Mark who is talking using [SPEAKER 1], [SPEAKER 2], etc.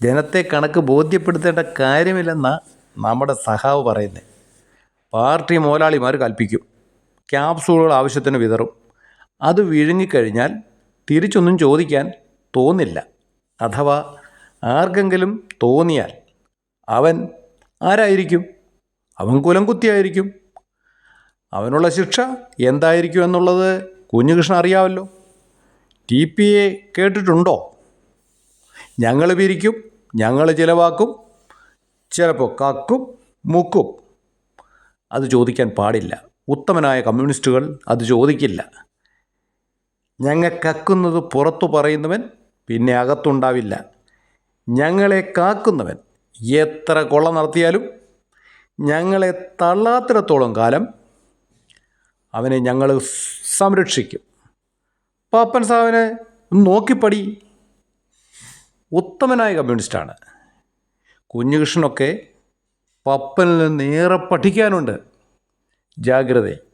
[SPEAKER 1] ജനത്തെ കണക്ക് ബോധ്യപ്പെടുത്തേണ്ട കാര്യമില്ലെന്നാണ് നമ്മുടെ സഖാവ് പറയുന്നത്. പാർട്ടി മുതലാളിമാർ കൽപ്പിക്കും, ക്യാപ്സൂളുകൾ ആവശ്യത്തിന് വിതറും. അത് വിഴുങ്ങിക്കഴിഞ്ഞാൽ തിരിച്ചൊന്നും ചോദിക്കാൻ തോന്നില്ല. അഥവാ ആർക്കെങ്കിലും തോന്നിയാൽ അവൻ ആരായിരിക്കും? അവൻ കുലംകുത്തിയായിരിക്കും. അവനുള്ള ശിക്ഷ എന്തായിരിക്കും എന്നുള്ളത് കുഞ്ഞികൃഷ്ണൻ അറിയാമല്ലോ. TPA കേട്ടിട്ടുണ്ടോ? ഞങ്ങൾ പിരിക്കും, ഞങ്ങൾ ചിലവാക്കും, ചിലപ്പോൾ കക്കും മുക്കും. അത് ചോദിക്കാൻ പാടില്ല. ഉത്തമനായ കമ്മ്യൂണിസ്റ്റുകൾ അത് ചോദിക്കില്ല. ഞങ്ങൾ കക്കുന്നത് പുറത്തു പറയുന്നവൻ പിന്നെ അകത്തുണ്ടാവില്ല. ഞങ്ങളെ കാക്കുന്നവൻ എത്ര കൊള്ള നടത്തിയാലും ഞങ്ങളെ തള്ളാത്തിടത്തോളം കാലം അവനെ ഞങ്ങൾ സംരക്ഷിക്കും. പാപ്പൻ സാവിനെ നോക്കിപ്പടി. ഉത്തമനായ കമ്മ്യൂണിസ്റ്റാണ്. കുഞ്ഞികൃഷ്ണനൊക്കെ പപ്പനിൽ നിന്ന് ഏറെ പഠിക്കാനുണ്ട്. ജാഗ്രത.